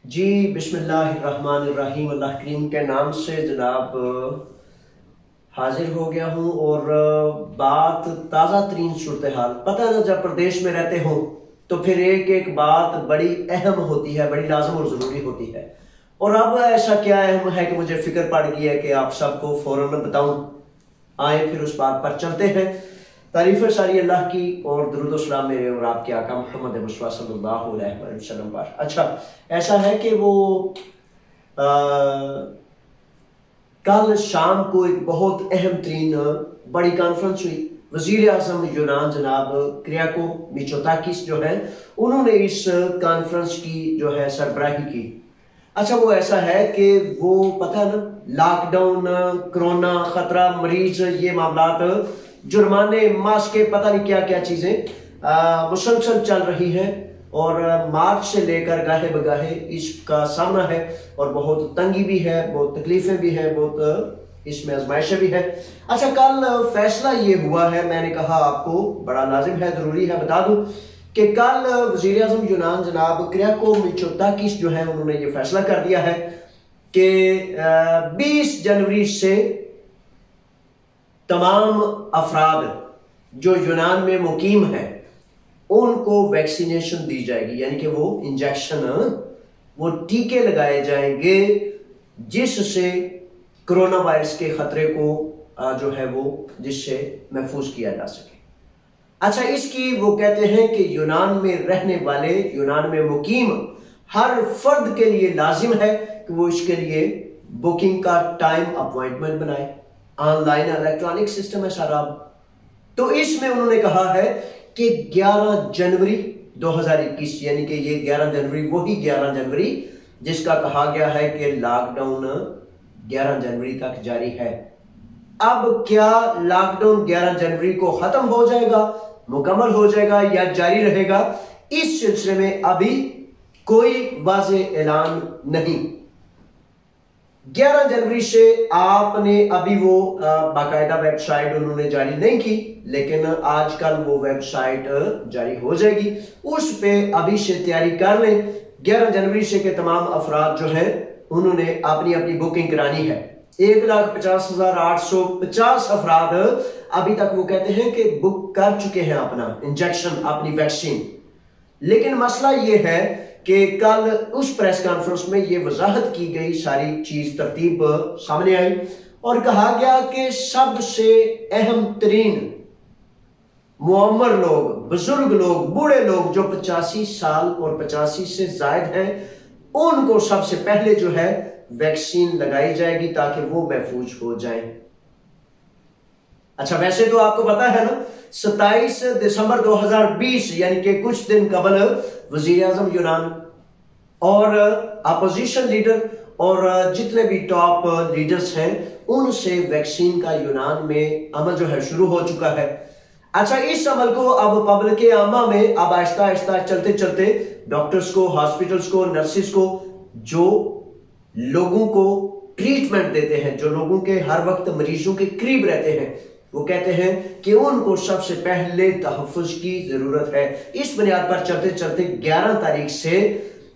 जी बिस्मिल्लाहिर्रहमानिर्रहीम। अल्लाह करीम के नाम से जनाब हाजिर हो गया हूँ। और बात ताज़ा तरीन सूरत हाल, पता है ना, जब प्रदेश में रहते हो तो फिर एक एक बात बड़ी अहम होती है, बड़ी लाजम और ज़रूरी होती है। और अब ऐसा क्या अहम है कि मुझे फिक्र पड़ गई है कि आप सबको फ़ौरन बताऊं। आए फिर उस बात पर चलते हैं। तारीफ़ सारी अल्लाह की और दुरूद सलाम मेरे और आपके आका मोहम्मद मुस्तफ़ा सल्लल्लाहु अलैहि वसल्लम पर। अच्छा, ऐसा है कि वो कल शाम को एक बहुत अहम तरीन बड़ी कॉन्फ्रेंस हुई। वजीर आज़म यूनान जनाब क्रियाको मिचोताकिस जो है, उन्होंने इस कॉन्फ्रेंस की जो है सरबराही की। अच्छा, वो ऐसा है कि वो पता है ना, लॉकडाउन, कोरोना खतरा, मरीज, ये मामलात, जुर्माने, मास्के, पता नहीं क्या क्या चीजें मुसलसल चल रही हैं। और मार्च से लेकर गाहे बगाहे इसका सामना है और बहुत तंगी भी है, बहुत तकलीफें भी हैं, बहुत इसमें आजमाइशें भी है। अच्छा, कल फैसला ये हुआ है, मैंने कहा आपको बड़ा लाजिम है, जरूरी है बता दूं कि कल वजीर आज़म यूनान जनाब क्रियाको मिचोताकिस जो है, उन्होंने ये फैसला कर दिया है कि 20 जनवरी से तमाम अफराद जो यूनान में मुकीम है उनको वैक्सीनेशन दी जाएगी, यानी कि वो इंजेक्शन, वो टीके लगाए जाएंगे जिससे कोरोना वायरस के खतरे को जो है वो जिससे महफूज किया जा सके। अच्छा, इसकी वो कहते हैं कि यूनान में रहने वाले, यूनान में मुकीम हर फर्द के लिए लाजिम है कि वो इसके लिए बुकिंग का टाइम अपॉइंटमेंट बनाए। ऑनलाइन इलेक्ट्रॉनिक सिस्टम है सारा। तो इसमें उन्होंने कहा है कि 11 जनवरी 2021, यानी कि ये 11 जनवरी, वही 11 जनवरी जिसका कहा गया है कि लॉकडाउन 11 जनवरी तक जारी है। अब क्या लॉकडाउन 11 जनवरी को खत्म हो जाएगा, मुकम्मल हो जाएगा या जारी रहेगा, इस सिलसिले में अभी कोई वाज़ेह ऐलान नहीं। 11 जनवरी से आपने अभी वो बाकायदा वेबसाइट उन्होंने जारी नहीं की, लेकिन आजकल वो वेबसाइट जारी हो जाएगी, उस पे अभी से तैयारी कर लें। 11 जनवरी से के तमाम अफराद जो है उन्होंने अपनी अपनी बुकिंग करानी है। 1,50,850 अफराद अभी तक वो कहते हैं कि बुक कर चुके हैं अपना इंजेक्शन, अपनी वैक्सीन। लेकिन मसला ये है कि कल उस प्रेस कॉन्फ्रेंस में ये वजाहत की गई, सारी चीज तरतीब सामने आई और कहा गया कि सबसे अहम तरीन मुअम्मर लोग, बुजुर्ग लोग, बूढ़े लोग जो 85 साल और 85 से जायद हैं, उनको सबसे पहले जो है वैक्सीन लगाई जाएगी ताकि वो महफूज हो जाएं। अच्छा, वैसे तो आपको पता है ना, 27 दिसंबर 2020 यानी कि कुछ दिन कबल वजीर आज़म यूनान और अपोजिशन लीडर और जितने भी टॉप लीडर्स हैं उनसे वैक्सीन का यूनान में अमल जो है शुरू हो चुका है। अच्छा, इस अमल को अब पब्लिक आमा में अब आहिस्ता आहिस्ता चलते चलते डॉक्टर्स को, हॉस्पिटल्स को, नर्सिस को, जो लोगों को ट्रीटमेंट देते हैं, जो लोगों के हर वक्त मरीजों के करीब रहते हैं, वो कहते हैं कि उनको सबसे पहले तहफ़्फ़ुज़ की जरूरत है। इस बुनियाद पर चलते चलते 11 तारीख से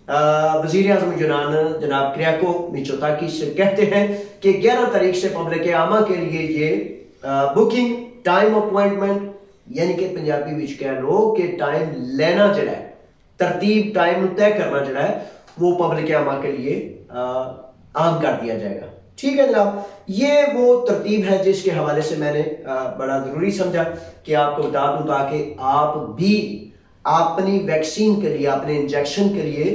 वजीर आज़म यूनान जनाब क्रियाको मिचोताकिस कहते हैं कि 11 तारीख से पब्लिक आमा के लिए ये बुकिंग, टाइम अपॉइंटमेंट, यानी कि पंजाबी विच कह लो कि टाइम लेना जड़ा है, तरतीब टाइम तय करना जड़ा है, वो पब्लिक आमा के लिए आम कर दिया जाएगा। ठीक है जनाब, ये वो तरतीब है जिसके हवाले से मैंने बड़ा जरूरी समझा कि आपको बता दूं, ताकि आप भी अपनी वैक्सीन के लिए, अपने इंजेक्शन के लिए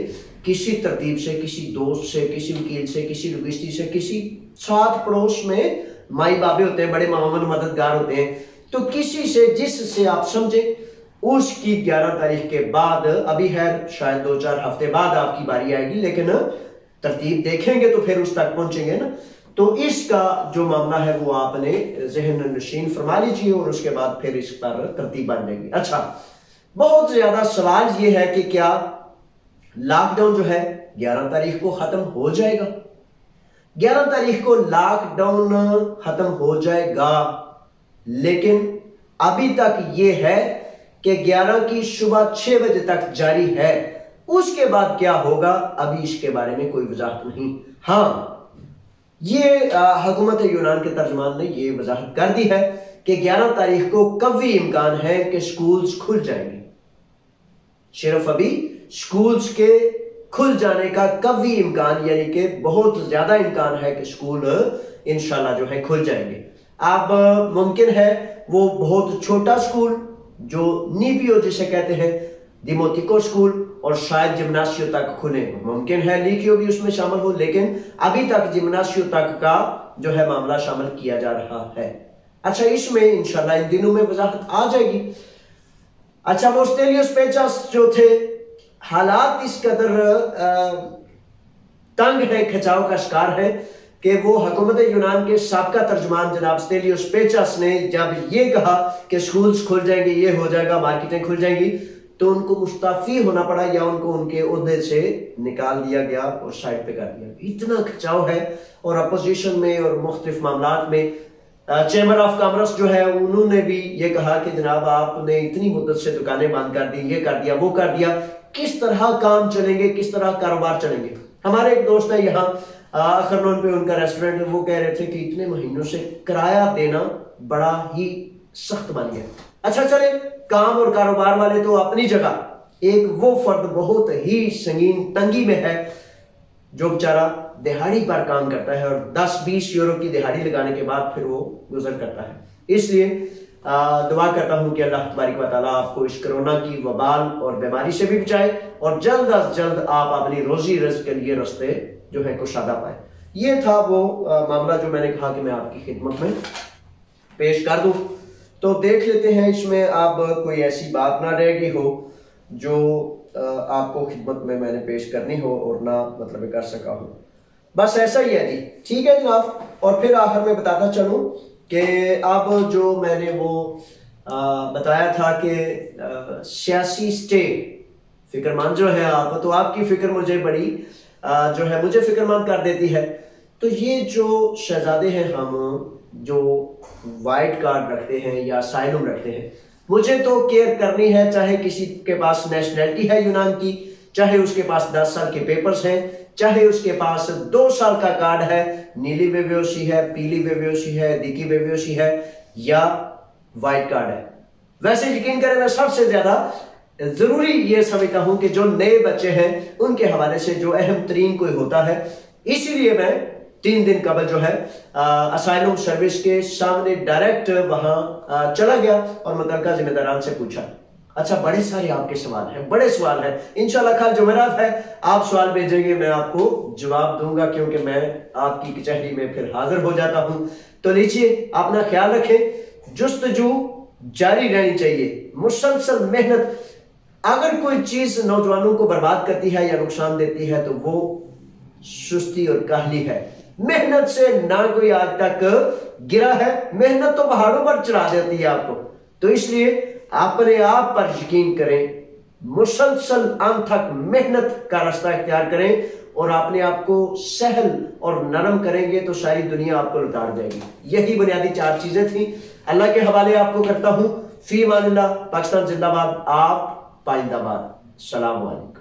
किसी तरतीब से, किसी दोस्त से, किसी वकील से, किसी रजिस्ट्री से, किसी साथ पड़ोस में माई बाबे होते हैं, बड़े मामून मददगार होते हैं, तो किसी से, जिससे आप समझे, उसकी 11 तारीख के बाद, अभी है शायद 2-4 हफ्ते बाद आपकी बारी आएगी, लेकिन तरतीब देखेंगे तो फिर उस तक पहुंचेंगे ना। तो इसका जो मामला है वो आपने ज़हन नशीन फरमा लीजिए और उसके बाद फिर इस पर तरतीब बन जाएगी। अच्छा, बहुत ज्यादा सवाल ये है कि क्या लॉकडाउन जो है 11 तारीख को खत्म हो जाएगा? 11 तारीख को लॉकडाउन खत्म हो जाएगा, लेकिन अभी तक ये है कि 11 की सुबह 6 बजे तक जारी है। उसके बाद क्या होगा अभी इसके बारे में कोई वजाहत नहीं। हाँ, ये हुकूमत यूनान के तर्जमान ने ये वजाहत कर दी है कि 11 तारीख को कवी इम्कान है कि स्कूल्स खुल जाएंगे। सिर्फ अभी स्कूल्स के खुल जाने का कवी इम्कान, यानी कि बहुत ज्यादा इम्कान है कि स्कूल इंशाल्लाह जो है खुल जाएंगे। अब मुमकिन है वो बहुत छोटा स्कूल जो नीपीओ जिसे कहते हैं, दिमोतिको स्कूल, और शायद जिम्नासियो तक खुले, मुमकिन है लीकियो भी उसमें शामिल हो, लेकिन अभी तक जिम्नासियो तक का जो है मामला शामिल किया जा रहा है। अच्छा, इसमें इंशाल्लाह इन दिनों में वजाहत आ जाएगी। अच्छा, वो स्टेलियोस पेचास जो थे, हालात इस कदर तंग है, खिंचाव का शिकार है कि वो हुकूमत यूनान के साबका तर्जुमान जनाब स्टेलियोस पेचास ने जब ये कहा कि स्कूल्स खुल जाएंगे, ये हो जाएगा, मार्केटें खुल जाएंगी, तो उनको मुस्ताफी होना पड़ा या उनको उनके ओहदे से निकाल दिया गया और साइड पे कर दिया। इतना खिंचाव है। और अपोजिशन में और मुख्तलिफ मामलात में चैम्बर ऑफ कॉमर्स जो है उन्होंने भी ये कहा कि जनाब आपने इतनी मुद्दत से दुकानें बंद कर दी, ये कर दिया, वो कर दिया, किस तरह काम चलेंगे, किस तरह कारोबार चलेंगे। हमारे एक दोस्त है यहाँ अखरनोन पे, उनका रेस्टोरेंट है, वो कह रहे थे कि इतने महीनों से किराया देना बड़ा ही सख्त बन गया। अच्छा चले, काम और कारोबार वाले तो अपनी जगह, एक वो फर्द बहुत ही संगीन तंगी में है जो बेचारा दिहाड़ी पर काम करता है और 10-20 यूरो की दिहाड़ी लगाने के बाद फिर वो गुजर करता है। इसलिए दुआ करता हूं कि अल्लाह तबारक व तआला आपको इस कोरोना की वबाल और बीमारी से भी बचाए और जल्द अज जल्द आप अपनी रोजी रिज़्क़ के लिए रास्ते जो है कुशादा पाए। ये था वो मामला जो मैंने कहा कि मैं आपकी खिदमत में पेश कर दूं। तो देख लेते हैं इसमें अब कोई ऐसी बात ना रह गई हो जो आपको खिदमत में मैंने पेश करनी हो और ना मतलब कर सका हो। बस ऐसा ही है जी, ठीक है जनाब। और फिर आखिर में बताता चलूं कि अब जो मैंने वो बताया था कि सियासी स्टेट फिक्रमंद जो है आप, तो आपकी फिक्र मुझे बड़ी जो है मुझे फिक्रमंद कर देती है। तो ये जो शहजादे हैं, हम जो वाइट कार्ड रखते हैं या साइलम रखते हैं, मुझे तो केयर करनी है, चाहे किसी के पास नेशनैलिटी है यूनान की, चाहे उसके पास 10 साल के पेपर्स हैं, चाहे उसके पास 2 साल का कार्ड है, नीली वेव्योसी है, पीली वेव्योसी है, दिकी वेव्योसी है या वाइट कार्ड है। वैसे यकीन करें, मैं सबसे ज्यादा जरूरी ये समझता हूं कि जो नए बच्चे हैं उनके हवाले से जो अहम तरीन कोई होता है, इसीलिए मैं 3 दिन कबल जो है असाइलम सर्विस के सामने डायरेक्ट वहां चला गया और मुतल्लिका जिम्मेदारान से पूछा। अच्छा, बड़े सारे आपके सवाल हैं, बड़े सवाल हैं। इंशाल्लाह कल जुमेरात है, आप सवाल भेजेंगे, मैं आपको जवाब दूंगा, क्योंकि मैं आपकी कचहरी में फिर हाजिर हो जाता हूं। तो लीजिए, अपना ख्याल रखें, जुस्तजू जारी रहनी चाहिए, मुसलसल मेहनत। अगर कोई चीज नौजवानों को बर्बाद करती है या नुकसान देती है तो वो सुस्ती और काहली है। मेहनत से ना कोई आज तक गिरा है, मेहनत तो पहाड़ों पर चढ़ा देती है आपको। तो इसलिए अपने आप पर यकीन करें, मुसलसल अंत तक मेहनत का रास्ता इख्तियार करें और अपने आप को सहल और नरम करेंगे तो सारी दुनिया आपको लुटार जाएगी। यही बुनियादी 4 चीजें थी। अल्लाह के हवाले आपको करता हूं। फी अमानिल्लाह। पाकिस्तान जिंदाबाद, आप पाइंदाबाद। सलाम वालेकुम।